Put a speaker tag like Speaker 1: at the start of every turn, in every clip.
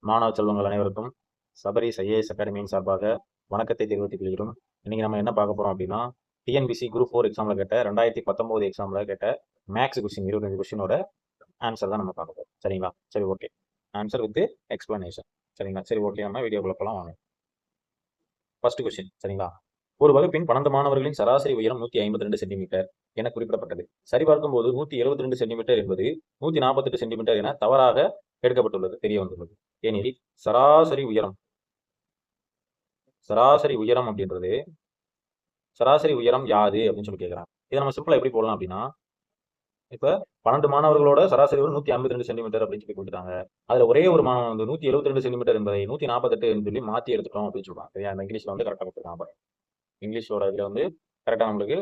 Speaker 1: மாணவ செல்வங்கள் அனைவருக்கும் சபரிஸ் ஐஏஎஸ் அகாடமியின் சார்பாக வணக்கத்தை தெரிவித்துக் கொள்கிறோம். இன்னைக்கு நம்ம என்ன பார்க்க போறோம் அப்படின்னா, டிஎன்பிசி குரூப் 4 எக்ஸாம்ல கேட்ட 2019 எக்ஸாம்ல கேட்ட மேக்ஸ் கொஸ்டின் 25 கொஸ்டினோட ஆன்சர் தான் நம்ம பார்க்க போறோம். சரிங்களா? சரி, ஓகே. Answer with explanation. சரிங்களா? சரி, ஓகே. நம்ம வீடியோக்குள்ள போலாம் வாங்க. First question. சரிங்களா? ஒரு வகுப்பின் 12 மாணவர்களின் சராசரி உயரம் 152 சென்டிமீட்டர் என குறிப்பிடப்பட்டது. சரிபார்க்கும் போது 172 சென்டிமீட்டர் என்பது 148 சென்டிமீட்டர் என தவறாக எடுக்கப்பட்டுள்ளது தெரிய வந்துள்ளது. ஏனெனில் சராசரி உயரம் அப்படின்றது சராசரி உயரம் யாது அப்படின்னு சொல்லி கேட்கிறாங்க. இதை நம்ம சிம்பிளா எப்படி போடலாம் அப்படின்னா, இப்ப 12 மாணவர்களோட சராசரி உயரம் 152 சென்டிமீட்டர் அப்படின்னு சொல்லி கொடுத்துட்டாங்க. அதுல ஒரே ஒரு மாணவன் வந்து 172 சென்டிமீட்டர் என்பதை 148 சொல்லி மாத்தி எடுத்துட்டோம் அப்படின்னு சொல்றாங்க. சரியா? அந்த இங்கிலீஷ்ல வந்து கரெக்டா கொடுத்துருக்காங்க. இங்கிலீஷோட இதுல வந்து கரெக்டா நம்மளுக்கு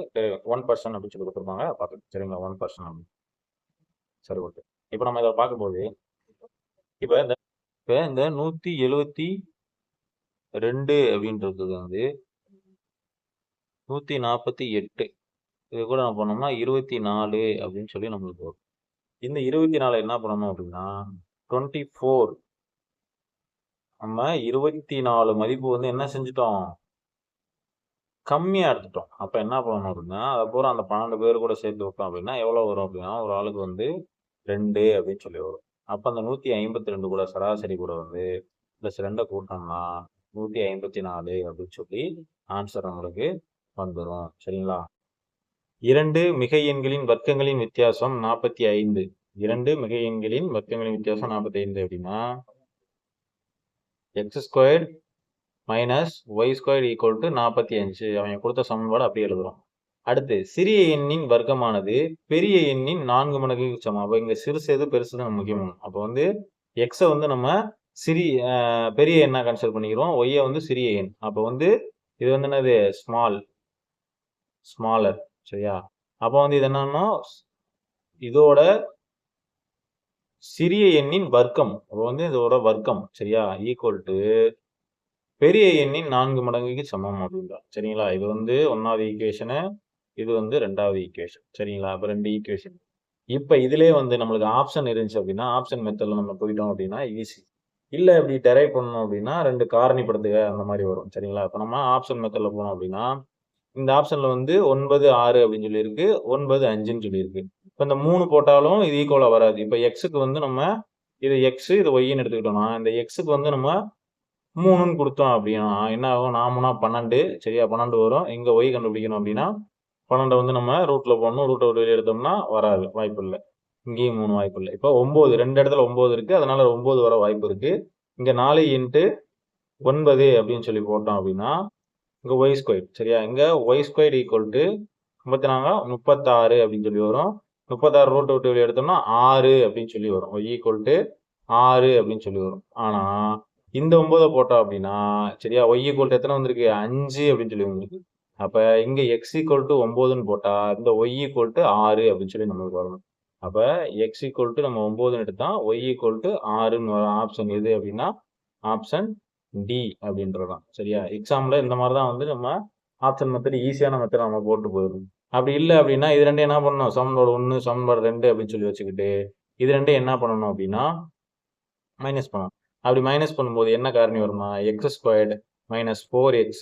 Speaker 1: 1% அப்படின்னு சொல்லி கொடுத்துருப்பாங்க. பார்த்து சரிங்களா? 1%. சரி, ஓகே. இப்போ நம்ம இதை பார்க்கும்போது இப்ப இந்த 172 அப்படின்றது வந்து 148 இது கூட நம்ம பண்ணோம்னா 24 அப்படின்னு சொல்லி நம்மளுக்கு வரும். இந்த 24 என்ன பண்ணணும் அப்படின்னா 24 நம்ம 24 மதிப்பு வந்து என்ன செஞ்சுட்டோம், கம்மியா எடுத்துட்டோம். அப்ப என்ன பண்ணணும் அப்படின்னா, அதை பூரா அந்த 12 பேர் கூட சேர்த்து வைப்போம் அப்படின்னா எவ்வளவு வரும் அப்படின்னா, ஒரு ஆளுக்கு வந்து 2 அப்படின்னு சொல்லி வரும். அப்ப அந்த 152 கூட சராசரி கூட வந்து பிளஸ் 2 கூட்டணும்னா 154 அப்படின்னு சொல்லி ஆன்சர் நம்மளுக்கு வந்துடும். சரிங்களா? 2 மிகை எண்களின் வர்க்கங்களின் வித்தியாசம் 45. 2 மிகை எண்களின் வர்க்கங்களின் வித்தியாசம் 45 அப்படின்னா x² minus y² equal to 45. அவங்க கொடுத்த சமன்பாடு அப்படியே எழுதுறோம். அடுத்து சிறிய எண்ணின் வர்க்கமானது பெரிய எண்ணின் 4 மடங்குக்கு சமம். அப்போ இங்க சிறுசு எது பெருசுன்னு முக்கியமான. அப்போ வந்து எக்ஸை வந்து நம்ம பெரிய எண்ணா கன்சிடர் பண்ணிக்கிறோம், ஒய்யை வந்து சிறிய எண். அப்போ வந்து இது வந்து என்னது, ஸ்மாலர். சரியா? அப்போ வந்து இது என்னன்னா இதோட சிறிய எண்ணின் வர்க்கம். அப்போ வந்து இதோட வர்க்கம். சரியா? ஈக்குவல் டு பெரிய எண்ணின் 4 மடங்குக்கு சமம் அப்படின்றா. சரிங்களா? இது வந்து 1வது ஈக்குவேஷனு, இது வந்து 2வது ஈக்குவேஷன். சரிங்களா? அப்ப 2 ஈக்குவேஷன். இப்ப இதுலயே வந்து நம்மளுக்கு ஆப்ஷன் இருந்துச்சு அப்படின்னா, ஆப்ஷன் மெத்தட்ல நம்ம போயிட்டோம் அப்படின்னா ஈஸி. இல்ல இப்படி டெரைவ் பண்ணணும் அப்படின்னா 2 காரணிப்படுத்துக அந்த மாதிரி வரும். சரிங்களா? இப்ப நம்ம ஆப்ஷன் மெத்தட்ல போனோம் அப்படின்னா, இந்த ஆப்ஷன்ல வந்து 9, 6 அப்படின்னு சொல்லி இருக்கு, 9, 5ன்னு சொல்லி இருக்கு. இப்ப இந்த 3 போட்டாலும் இது ஈக்குவலா வராது. இப்ப எக்ஸுக்கு வந்து நம்ம இது எக்ஸ், இது ஒய்ன்னு எடுத்துக்கிட்டோம்னா, இந்த எக்ஸுக்கு வந்து நம்ம 3ன்னு கொடுத்தோம் அப்படின்னா என்ன ஆகும், 4 12. சரியா? 12 வரும். இங்க ஒய் கண்டுபிடிக்கணும் அப்படின்னா 12 வந்து நம்ம ரூட்ல போடணும். ரூட்டை வெளியே எடுத்தோம்னா வராது, வாய்ப்பு இல்லை. இங்கேயும் 3 வாய்ப்பு இல்லை. இப்போ 9, 2 இடத்துல 9 இருக்கு, அதனால 9 வர வாய்ப்பு இருக்கு. இங்க 4 இன்ட்டு 9 அப்படின்னு சொல்லி போட்டோம் அப்படின்னா இங்க y². சரியா? இங்க y² ஈக்குவல் டு 36 அப்படின்னு சொல்லி வரும். 36 ரூட்டை விட்டு வெளியே எடுத்தோம்னா 6 அப்படின்னு சொல்லி வரும். y ஈக்குவல் டு 6 அப்படின்னு சொல்லி வரும். ஆனா இந்த 9 போட்டோம் அப்படின்னா, சரியா, y ஈக்குவல் டு எத்தனை வந்திருக்கு, 5 அப்படின்னு சொல்லி வந்திருக்கு. அப்ப இங்க x ஈக்குவல் டு 9ன்னு போட்டா இந்த y ஈக்குவல் டு 6 அப்படின்னு சொல்லி நம்மளுக்கு வரணும். அப்ப x ஈக்குவல் டு நம்ம 9ன்னு எடுத்தா y ஈக்குவல் டு 6ன்னு வரும். ஆப்ஷன் எது அப்படின்னா ஆப்ஷன் டி அப்படின்றதான். சரியா? எக்ஸாம்ல இந்த மாதிரி தான் வந்து நம்ம ஆப்ஷன் மெத்தட், ஈஸியான மெத்தட் நம்ம போட்டு போயிடும். அப்படி இல்லை அப்படின்னா இது ரெண்டும் என்ன பண்ணணும், சமன்பாடு 1 சமன்பாடு 2 அப்படின்னு சொல்லி வச்சுக்கிட்டு இது ரெண்டும் என்ன பண்ணணும் அப்படின்னா மைனஸ் பண்ணணும். அப்படி மைனஸ் பண்ணும்போது என்ன காரணி வருமா, x² மைனஸ் 4x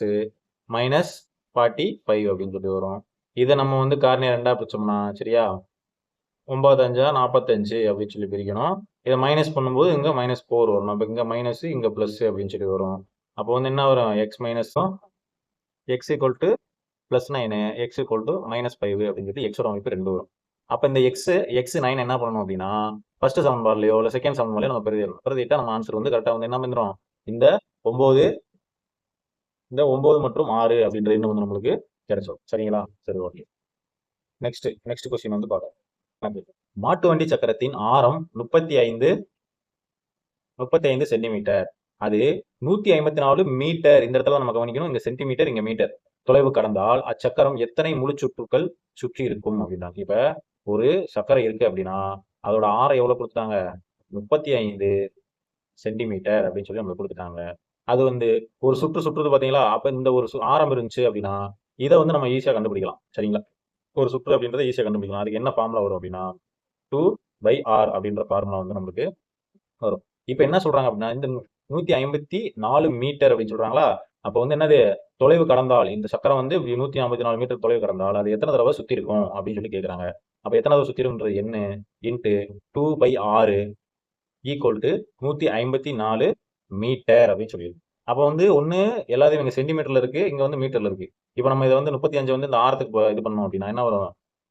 Speaker 1: மைனஸ் 45 அப்படின்னு சொல்லி வரும். இதை நம்ம வந்து காரணியை 2ஆ பிரிச்சோம்னா, சரியா, 9 5 45 அப்படின்னு சொல்லி பிரிக்கணும். இதை மைனஸ் பண்ணும்போது இங்க -4 வரும். அப்ப இங்க மைனஸ் இங்க பிளஸ் அப்படின்னு சொல்லி வரும். அப்போ வந்து என்ன வரும், எக்ஸ் மைனஸும் X equal to +9, X equal to -5 அப்படின்னு சொல்லி எக்ஸோட அமைப்பு 2 வரும். அப்ப இந்த x9 என்ன பண்ணணும் அப்படின்னா ஃபர்ஸ்ட் சமன்பாடுலையோ இல்ல செகண்ட் சமன்பாடுலையோ நம்ம பிரதியிடணும். பிரதியிட்டா நம்ம ஆன்சர் வந்து கரெக்டா வந்து என்ன பண்ணிரும், இந்த 9 மற்றும் 6 அப்படின்ற எண்ணம் வந்து நம்மளுக்கு கிடைச்சிடும். சரிங்களா? சரி, ஓகே. நெக்ஸ்ட் கொஸ்டின் வந்து பார்க்கலாம். மாட்டு வண்டி சக்கரத்தின் ஆரம் 35 சென்டிமீட்டர். அது 154 மீட்டர். இந்த இடத்துல நம்ம கவனிக்கணும், இங்க சென்டிமீட்டர் இங்க மீட்டர் தொலைவு கடந்தால் அச்சக்கரம் எத்தனை முழு சுற்றுக்கள் சுற்றி இருக்கும் அப்படின்னா, இப்ப ஒரு சக்கரம் இருக்கு அப்படின்னா அதோட ஆரம் எவ்வளவு கொடுத்தாங்க, 35 சென்டிமீட்டர் அப்படின்னு சொல்லி நம்மளுக்கு கொடுத்துட்டாங்க. அது வந்து ஒரு சுற்றுது பாத்தீங்களா? அப்ப இந்த ஒரு ஆரம் இருந்துச்சு அப்படின்னா இதை வந்து நம்ம ஈஸியா கண்டுபிடிக்கலாம். சரிங்களா? ஒரு சுற்று அப்படின்றத ஈஸியா கண்டுபிடிக்கலாம். அதுக்கு என்ன ஃபார்முலா வரும் அப்படின்னா 2/r அப்படின்ற ஃபார்முலா வந்து நம்மளுக்கு வரும். இப்ப என்ன சொல்றாங்க அப்படின்னா இந்த 154 மீட்டர் அப்படின்னு சொல்றாங்களா. அப்ப வந்து என்னது, தொலைவு கடந்தால் இந்த சக்கரம் வந்து 154 மீட்டர் தொலைவு கடந்தால் அது எத்தனை தடவை சுத்தி இருக்கும் அப்படின்னு சொல்லி கேக்குறாங்க. அப்ப எத்தனை தடவை சுத்தி இருக்குன்றது என்ன இன்ட்டு 2/6 ஈக்குவல் டு 154 மீட்டர் அப்படின்னு சொல்லியிருக்கு. அப்ப வந்து ஒண்ணு எல்லாத்தையும் இங்க சென்டிமீட்டர்ல இருக்கு, இங்க வந்து மீட்டர்ல இருக்கு. இப்ப நம்ம இதை வந்து 35 வந்து இந்த ஆரத்துக்கு இது பண்ணோம் அப்படின்னா என்ன வரும்,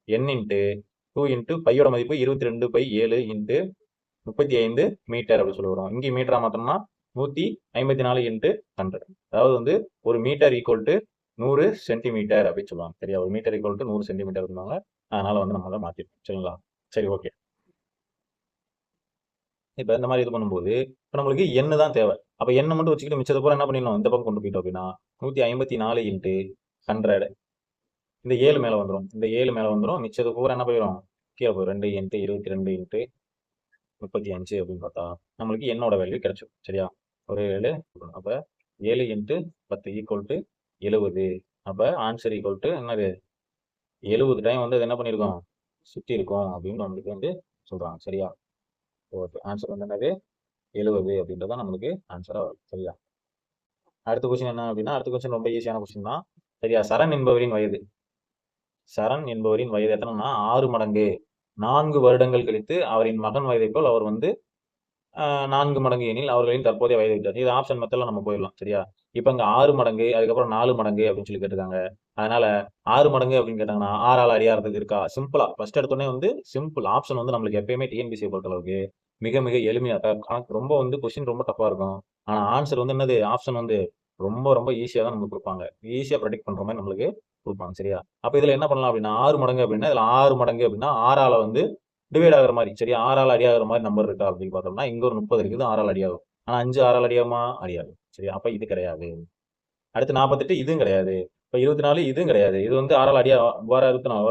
Speaker 1: n இன்ட்டு 2 இன்ட்டு பையோட மதிப்பு 22/7 இன்ட்டு 35 மீட்டர் அப்படின்னு சொல்லி வரும். இங்கே மீட்டரா மாத்தோம்னா 154 இன்ட்டு 100. அதாவது வந்து ஒரு மீட்டர் ஈக்குவல் டு 100 சென்டிமீட்டர் அப்படின்னு சொல்லுவாங்க. சரியா, ஒரு மீட்டர் ஈக்குவல் டு 100 சென்டிமீட்டர் இருந்தாங்க. அதனால வந்து நம்ம அதை மாத்திருக்கோம். சரிங்களா, சரி ஓகே. இப்ப இந்த மாதிரி இது பண்ணும்போது இப்ப நம்மளுக்கு எண்ணு தான் தேவை. அப்ப எண்ணை மட்டும் வச்சுக்கிட்டு மிச்சத்தை பூரா என்ன பண்ணிடணும், இந்த பக்கம் கொண்டு போயிட்டோம் அப்படின்னா 154 இன்ட்டு 100 இந்த 7 மேல வந்துடும். இந்த 7 மேல வந்துடும். மிச்சது பூரா என்ன போயிடும், கீழே போயிடும். 2 இன்ட்டு 22 இன்ட்டு 35 அப்படின்னு பார்த்தா நம்மளுக்கு என்னோட வேல்யூ கிடைச்சிடும். சரியா, ஒரு 7. அப்ப 7 இன்ட்டு 10 ஈக்குவல் டு 70. அப்ப ஆன்சர் ஈக்குவல் டு என்னது, 70 டைம் வந்து அது என்ன பண்ணியிருக்கோம், சுற்றி இருக்கும் அப்படின்னு நம்மளுக்கு வந்து சொல்றாங்க. சரியா, ஓகே. ஆன்சர் வந்து என்னது 70 அப்படின்றதான் நம்மளுக்கு ஆன்சரா வரும். சரியா, அடுத்த கொஸ்டின் என்ன அப்படின்னா, அடுத்த கொஸ்டின் ரொம்ப ஈஸியான கொஸ்டின் தான். சரியா, சரண் என்பவரின் வயது. சரண் என்பவரின் வயது எத்தனைன்னா 6 மடங்கு. 4 வருடங்கள் கழித்து அவரின் மகன் வயதை போல் அவர் வந்து 4 மடங்கு எனில் அவர்களின் தற்போதைய வயது வித்தியாசம். இது ஆப்ஷன் மெத்தட்ல நம்ம போயிடலாம். சரியா, இப்ப இங்க 6 மடங்கு, அதுக்கப்புறம் 4 மடங்கு அப்படின்னு சொல்லி கேட்டிருக்காங்க. அதனால 6 மடங்கு அப்படின்னு கேட்டாங்கன்னா 6ஆல அடியாறதுக்கு இருக்கா, சிம்பிளா ஃபர்ஸ்ட் எடுத்தோடனே வந்து சிம்பிள் ஆப்ஷன் வந்து நம்மளுக்கு எப்பயுமே டிஎன்பிசியை பொறுத்த அளவுக்கு மிக மிக எளிமையா கணக்கு ரொம்ப வந்து கொஸ்டின் ரொம்ப டஃபா இருக்கும். ஆனா ஆன்சர் வந்து என்னது, ஆப்ஷன் வந்து ரொம்ப ரொம்ப ஈஸியா தான் நமக்கு கொடுப்பாங்க. ஈஸியா ப்ரெடிக்ட் பண்ற மாதிரி நம்மளுக்கு கொடுப்பாங்க. சரியா, அப்ப இதுல என்ன பண்ணலாம் அப்படின்னா 6 மடங்கு அப்படின்னா இதுல 6 மடங்கு அப்படின்னா 6ஆல வந்து டிவைட் ஆகுற மாதிரி. சரி, 6ஆல் அடியாகிற மாதிரி நம்பர் இருக்கா அப்படின்னு பார்த்தோம்னா இங்க ஒரு 30 இருக்குது, 6ஆல் அடியாகும். ஆனா 5 6ஆல் அடியாகுமா, அடியாது. சரி, அப்ப இது கிடையாது. அடுத்து 48 இதுவும் கிடையாது. இப்ப 24 இதுவும் கிடையாது. இது வந்து 6ஆல் அடியா வர 24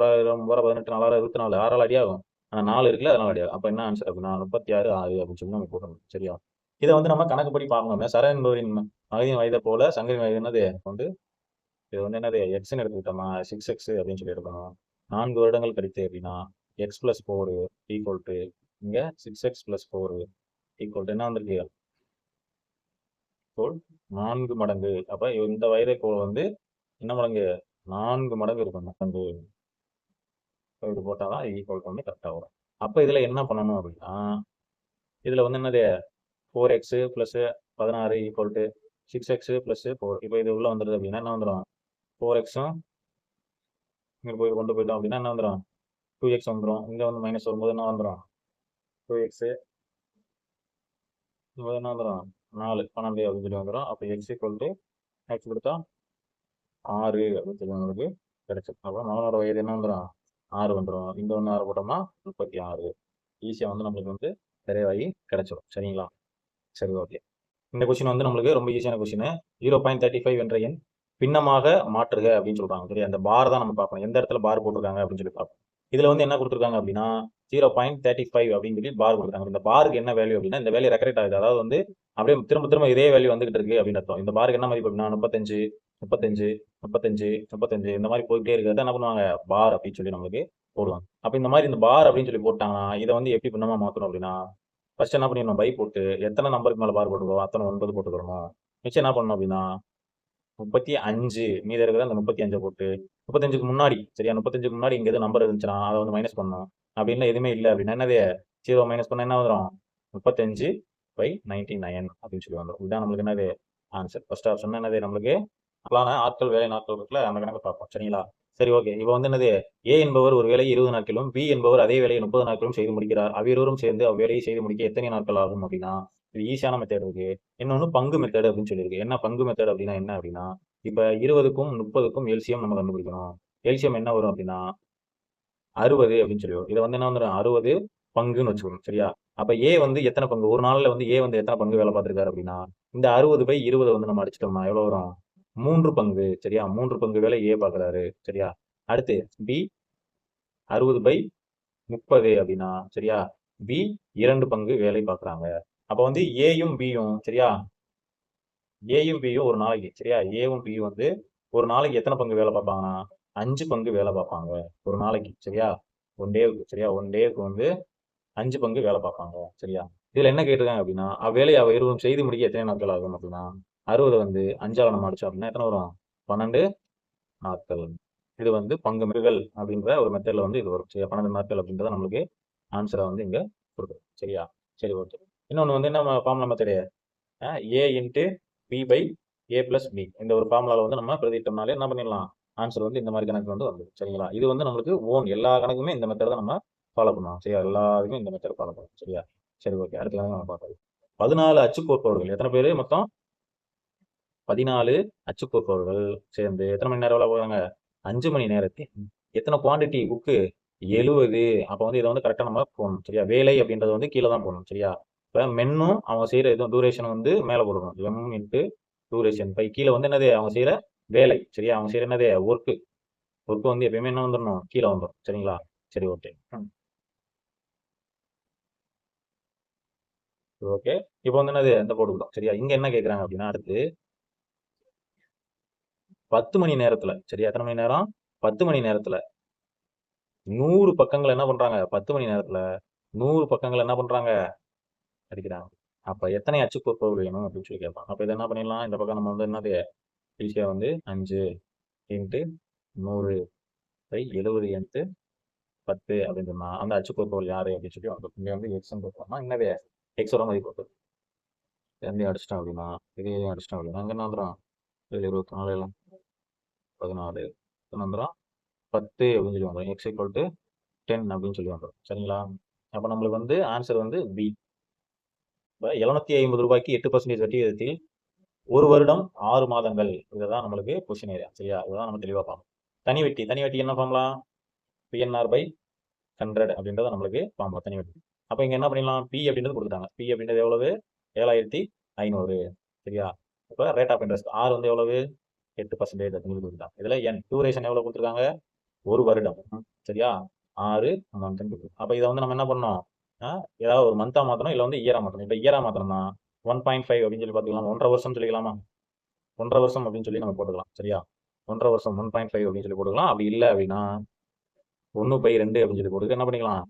Speaker 1: வர 18 4 24 6ஆல் அடியாகும். ஆனா 4 இருக்குல்ல, அதனால அடியாகும். அப்ப என்ன ஆன்சர் அப்படின்னா 36 6 அப்படின்னு சொல்லி நம்ம போடணும். சரியா, இதை வந்து நம்ம கணக்குப்படி பார்க்கணும். சர என்பவரின் மகனின் வயதை போல சங்கரின் வயது என்னது வந்து, இது வந்து என்னது எக்ஸ்ன்னு எடுத்துக்கிட்டோமா 6x அப்படின்னு சொல்லி எடுக்கணும். 4 வருடங்கள் கழித்து அப்படின்னா எக்ஸ் பிளஸ் 4 ஈக்குவல் டு இங்க 6x பிளஸ் 4 ஈக்குவல் டு என்ன வந்திருக்கு, 4 மடங்கு. அப்ப இந்த வயதை போல வந்து என்ன மடங்கு, 4 மடங்கு இருக்கணும். இது போட்டாதான் ஈக்குவல் டு வந்து கரெக்டா வரும். அப்ப இதுல என்ன பண்ணணும் அப்படின்னா, இதுல வந்து என்னது 4x plus 16 equal to 6x plus 4. இப்போ இது உள்ள வந்துடுது அப்படின்னா என்ன வந்துடும், 4xம் இங்க போய் கொண்டு போயிட்டோம் அப்படின்னா என்ன வந்துடும், 2x வந்துடும். இங்க வந்து மைனஸ் வரும்போது என்ன வந்துடும், 2x என்ன வந்துடும் 4 12 அப்படின்னு சொல்லி வந்துடும். அப்போ எக்ஸ் ஈக்குவல் டு எக்ஸ் கொடுத்தா 6 அப்படின்னு சொல்லி உங்களுக்கு கிடைச்சிடும். அப்போ மகனோட வயது என்ன வந்துடும் 6 வந்துடும். இந்த ஒன்று 6 போட்டோம்னா 36. ஈஸியாக வந்து நம்மளுக்கு வந்து நிறைவாகி கிடைச்சிடும். சரிங்களா, சரி ஓகே. இந்த கொஸ்டின் வந்து நம்மளுக்கு ரொம்ப ஈஸியான கொஸ்டின். 0.35 என்ற எண் பின்னமாக மாற்றுக அப்படின்னு சொல்றாங்க. சரி, அந்த பார் தான் நம்ம பார்க்கணும், எந்த இடத்துல பார் போட்டிருக்காங்க அப்படின்னு சொல்லி பார்ப்போம். இதுல வந்து என்ன கொடுத்துருக்காங்க அப்படின்னா 0.35 அப்படின்னு சொல்லி பார் கொடுத்தாங்க. இந்த பாருக்கு என்ன வேல்யூ அப்படின்னா இந்த வேல்யூ ரெக்கரெக்ட் ஆகுது. அதாவது வந்து அப்படியே திரும்ப திரும்ப இதே வேல்யூ வந்துகிட்டு இருக்கு அப்படின்னு அர்த்தம். இந்த பாருக்கு என்ன மதிப்பு அப்படின்னா 35 35 35 35 இந்த மாதிரி போயிட்டே இருக்கிறத என்ன பண்ணுவாங்க, பார் அப்படின்னு சொல்லி நம்மளுக்கு போடுவாங்க. அப்ப இந்த மாதிரி இந்த பார் அப்படின்னு சொல்லி போட்டாங்கன்னா இதை வந்து எப்படி பின்னமா மாத்தணும் அப்படின்னா ஃபர்ஸ்ட் என்ன பண்ணிடணும், பை போட்டு எத்தனை நம்பருக்கு மேல பார் போட்டுக்கிறோம் அத்தனை 9 போட்டுக்கிறோம். மிச்சம் என்ன பண்ணணும் அப்படின்னா 35 மீத இருக்கிற அந்த 35 போட்டு 35க்கு முன்னாடி, சரியா 35க்கு முன்னாடி இங்க எது நம்பர் இருந்துச்சுன்னா அதை வந்து மைனஸ் பண்ணணும். அப்படின்னு எதுவுமே இல்லை அப்படின்னா என்னது 0 மைனஸ் பண்ண என்ன வந்துடும், 35/99 அப்படின்னு சொல்லி வந்துடும். இதுதான் நம்மளுக்கு என்னது ஆன்சர். ஃபர்ஸ்ட் ஆப்ஷன் என்னது நம்மளுக்கு ஆட்கள் வேலை நாட்கள் இருக்குல்ல, அந்த கணக்கு பார்ப்போம். சரிங்களா, சரி ஓகே. இப்போ வந்து என்னது, ஏ என்பவர் ஒரு வேலையை 20 நாட்களும் பி என்பவர் அதே வேலையை 30 நாட்களும் செய்து முடிக்கிறார். அவ்விருவரும் சேர்ந்து அவ்வேலையை செய்து முடிக்க எத்தனை நாட்கள் ஆகும் அப்படின்னா இது ஈஸியான மெத்தட் இருக்கு. இன்னொன்னு பங்கு மெத்தட் அப்படின்னு சொல்லியிருக்கு. என்ன பங்கு மெத்தட் அப்படின்னா என்ன அப்படின்னா இப்ப 20க்கும் 30க்கும் எல்சியம் நம்ம கண்டுபிடிக்கணும். எல்சியம் என்ன வரும் அப்படின்னா 60 அப்படின்னு சொல்லி வரும். இதை வந்து என்ன வந்துடும் 60 பங்குன்னு வச்சுக்கணும். சரியா, அப்ப ஏ வந்து எத்தனை பங்கு ஒரு நாள்ல வந்து ஏ வந்து எத்தனை பங்கு வேலை பார்த்திருக்காரு அப்படின்னா இந்த 60/20 வந்து நம்ம அடிச்சிட்டோம்னா எவ்வளவு வரும், 3 பங்கு. சரியா, 3 பங்கு வேலை ஏ பாக்குறாரு. சரியா, அடுத்து பி 60/30 அப்படின்னா சரியா பி 2 பங்கு வேலை பார்க்கறாங்க. அப்ப வந்து ஏயும் பியும் சரியா, ஏயும் பியும் ஒரு நாளைக்கு சரியா ஏவும் பியும் வந்து ஒரு நாளைக்கு எத்தனை பங்கு வேலை பார்ப்பாங்கன்னா 5 பங்கு வேலை பார்ப்பாங்க ஒரு நாளைக்கு. சரியா, ஒன் டேவுக்கு. சரியா, ஒன் டேவுக்கு வந்து 5 பங்கு வேலை பார்ப்பாங்க. சரியா, இதுல என்ன கேட்டிருக்காங்க அப்படின்னா, அவ்வேலையை அவ இருவரும் செய்து முடிக்க எத்தனை நாட்கள் ஆகும் அப்படின்னா, 60 வந்து 5ஆல நம்ம அடிச்சோம் அப்படின்னா எத்தனை வரும்? 12 நாட்கள். இது வந்து பங்கு மெட்டுதல் அப்படின்ற ஒரு மெத்தட்ல வந்து இது வரும். சரியா? 12 நாட்கள் அப்படின்றத நம்மளுக்கு ஆன்சரா வந்து இங்க கொடுக்குது. சரியா? சரி, ஓகே. இன்னொன்னு வந்து என்ன formula method? A into B by A plus B. இந்த ஒரு ஃபார்முலாவில் வந்து நம்ம பிரதிட்டோம்னாலே என்ன பண்ணிடலாம்? ஆன்சர் வந்து இந்த மாதிரி கணக்கு வந்து வந்துடும். சரிங்களா? இது வந்து நம்மளுக்கு எல்லா கணக்குமே இந்த மெத்தட் தான் நம்ம ஃபாலோ பண்ணுவோம். சரியா? எல்லாருமே இந்த மெத்தட் ஃபாலோ பண்ணுவோம். சரியா? சரி, ஓகே. அடுத்த கணக்கு நம்ம பார்க்கலாம். 14 அச்சுக்கோர்ப்பவர்கள் எத்தனை பேர் மொத்தம்? 14 அச்சுக்கோர்ப்பவர்கள் சேர்ந்து எத்தனை மணி நேரம் வேலை போவாங்க? 5 மணி நேரத்தில் எத்தனை குவான்டிட்டி புக்கு? 70. அப்போ வந்து இதை வந்து கரெக்டாக நம்ம போடணும். சரியா? வேலை அப்படின்றது வந்து கீழே தான் போடணும். சரியா? இப்போ மென்னும் அவங்க செய்யற இதுவும் டூரேஷன் வந்து மேலே போடணும். எம் இன்ட்டு டூரேஷன் பை கீழே வந்து என்னது? அவங்க செய்யற வேலை. சரியா? அவங்க செய்யற என்னது? ஒர்க்கு. ஒர்க்கு வந்து எப்பயுமே என்ன வந்துடணும்? கீழே வந்துடும். சரிங்களா? சரி, ஓகே. ஓகே. இப்போ வந்து என்னது? இந்த போட்டுக்கிட்டோம். சரியா? இங்க என்ன கேட்குறாங்க அப்படின்னா அடுத்து 10 மணி நேரத்துல, சரியா? எத்தனை மணி நேரம்? 10 மணி நேரத்துல 100 பக்கங்கள் என்ன பண்றாங்க? 10 மணி நேரத்துல 100 பக்கங்கள் என்ன பண்றாங்க? அடிக்கிறாங்க. அப்ப எத்தனை அச்சுக்கோர்ப்பவர்கள் வேணும் அப்படின்னு சொல்லி கேட்பாங்க. அப்ப இதை என்ன பண்ணிடலாம்? இந்த பக்கம் நம்ம வந்து என்னது? ஈஸியா வந்து 5 இன்ட்டு 100 பை 70 இன்ட்டு 10 அப்படின்னு சொன்னா அந்த அச்சுக்கோர்ப்பவர்கள் யாரு அப்படின்னு சொல்லி வந்துடும். இங்க வந்து எக்ஸ் போட்டோம்னா என்னது? எக்ஸோட மதிப்பு வரும். ரெண்டையும் அடிச்சிட்டோம் அப்படின்னா இதையும் அடிச்சிட்டோம் அப்படின்னா அங்க என்ன வந்துடும்? 24 14 வந்துடும் 10 அப்படின்னு சொல்லி வந்துடும். எக்ஸ் ஈக்குவல் டு 10 அப்படின்னு சொல்லி வந்துடும். சரிங்களா? அப்ப நம்மளுக்கு வந்து ஆன்சர் வந்து பி. இப்போ 750 ரூபாய்க்கு 8% வட்டி விகிதத்தில் 1 வருடம் 6 மாதங்கள். இதுதான் நம்மளுக்கு கொஸ்டின் ஏரியா. சரியா? இதுதான் நம்ம தெளிவா பார்ப்போம். தனி வட்டி என்ன ஃபார்முலா? பிஎன்ஆர் பை 100 அப்படின்றத நம்மளுக்கு ஃபார்முலா தனி வட்டி. அப்ப இங்க என்ன பண்ணிடலாம்? பி அப்படின்றது கொடுத்துட்டாங்க. பி அப்படின்றது எவ்வளவு? 7500. சரியா? இப்போ ரேட் ஆஃப் இன்ட்ரெஸ்ட் ஆர் வந்து எவ்வளவு? 8% அப்படின்னு கொடுத்துட்டாங்க. இதுல என் டூரேஷன் எவ்வளவு கொடுத்துருக்காங்க? 1 வருடம். சரியா? 6 மந்த். அப்ப இதை வந்து நம்ம என்ன பண்ணோம்? ஏதாவது ஒரு மந்தா மாத்தணும், இல்ல வந்து இயரா மாத்தணும். இப்ப இயரா மாத்தணும்னா 1.5 அப்படின்னு சொல்லி பாத்துக்கலாம். 1.5 வருஷம் சொல்லிக்கலாமா? 1.5 வருஷம் அப்படின்னு சொல்லி நம்ம போட்டுக்கலாம். சரியா? 1.5 வருஷம் 1.5 அப்படின்னு சொல்லி போட்டுக்கலாம். அப்படி இல்லை அப்படின்னா 1/2 அப்படின்னு சொல்லி போட்டு என்ன பண்ணிக்கலாம்?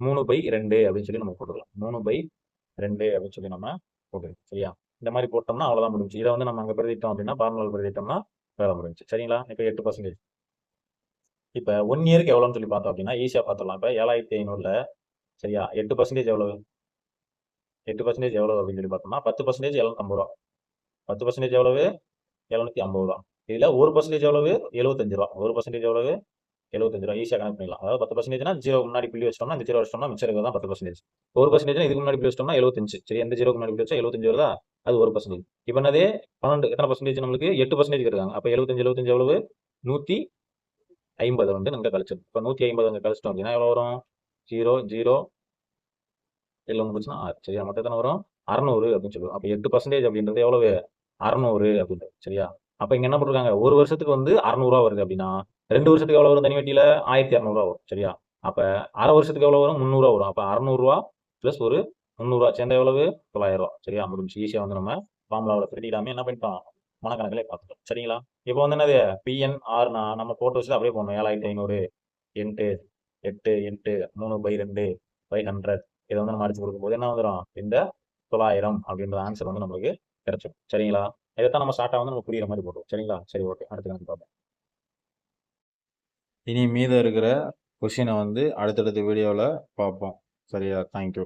Speaker 1: 3/2 அப்படின்னு சொல்லி நம்ம போட்டுக்கலாம். 3/2 அப்படின்னு சொல்லி நம்ம போட்டுக்கலாம். சரியா? இந்த மாதிரி போட்டோம்னா அவ்வளவுதான் முடிஞ்சு. இதை வந்து நம்ம அங்க பிரதிட்டோம் அப்படின்னா ஃபார்முலா பிரதிட்டோம்னா வேலை முடிஞ்சு. சரிங்களா? இப்ப 8%. இப்ப 1 இயருக்கு எவ்வளவுன்னு சொல்லி பார்த்தோம் அப்படின்னா ஈஸியா பார்த்துடலாம். இப்ப 7500ல சரியா 8% எவ்வளவு? 8% எவ்வளவு அப்படின்னு சொல்லி பார்த்தோம்னா 10% 750 ரூபா. 10% எவ்வளவு? 750 ரூபா. இதுல 1% எவ்வளவு? 75 ரூபா. 1% எவ்வளவு? 75 ரூபா. ஈஸியா கணக்கு பண்ணிடலாம். அதாவது 10%னா 0 முன்னாடி புள்ளி வச்சிட்டோம்னா இந்த 0 வச்சிட்டோம்னா மிச்சம் இருக்கிறது தான் 10%. 1% இதுக்கு முன்னாடி புள்ளி வச்சிட்டோம்னா 75. சரி, எந்த 0க்கு முன்னாடி புள்ளி வச்சா 75 வருதா? அது 1%. இப்ப என்னது? 12 எத்தனை பர்சன்டேஜ் நம்மளுக்கு? 8% இருக்காங்க. அப்ப 75 எவ்வளவு? 150 வந்து நம்ம கழிச்சிடும். இப்ப 150 அங்க கழிச்சிட்டோம் அப்படின்னா எவ்வளவு வரும்? 0 0 இதுல ஒன்று போச்சுன்னா 6. சரியா? மொத்தம் எத்தனை வரும்? 600 அப்படின்னு சொல்லுவோம். அப்ப 8% அப்படின்றது எவ்வளவு? 600 அப்படின்றது. சரியா? அப்ப இங்க என்ன போட்டிருக்காங்க? ஒரு வருஷத்துக்கு வந்து 600 ரூபா வருது அப்படின்னா 2 வருஷத்துக்கு எவ்வளவு வரும்? தனி வட்டியில 1200 ரூபா வரும். சரியா? அப்ப அரை வருஷத்துக்கு எவ்வளவு வரும்? 300 ரூபா வரும். அப்ப 600 ரூபா பிளஸ் ஒரு 300 ரூபா சேர்ந்த எவ்வளவு? 900 ரூபா. சரியா? முடிஞ்சு. ஈஸியா வந்து நம்ம ஃபார்முலாவில் பிரதிடாம என்ன பண்ணிட்டோம்? மனக்கணக்கிலே பார்த்துட்டோம். சரிங்களா? இப்போ வந்து என்னது? பிஎன்ஆர்னா நம்ம போட்டு வச்சு அப்படியே போடணும். 7500 இன்ட்டு 8 இன்ட்டு 3/2/100 இதை வந்து நம்ம அடிச்சு கொடுக்கும்போது என்ன வந்துடும்? இந்த 900 அப்படின்ற ஆன்சர் வந்து நம்மளுக்கு கிடைச்சிடும். சரிங்களா? இதைத்தான் நம்ம ஷார்ட்டா வந்து நம்ம புரியுற மாதிரி போடுவோம். சரிங்களா? சரி, ஓகே. அடுத்து கணக்கு பார்ப்போம். இனி மீதம் இருக்கிற கொஸ்டினை வந்து அடுத்தடுத்த வீடியோவில் பார்ப்போம். சரியா? தேங்க்யூ.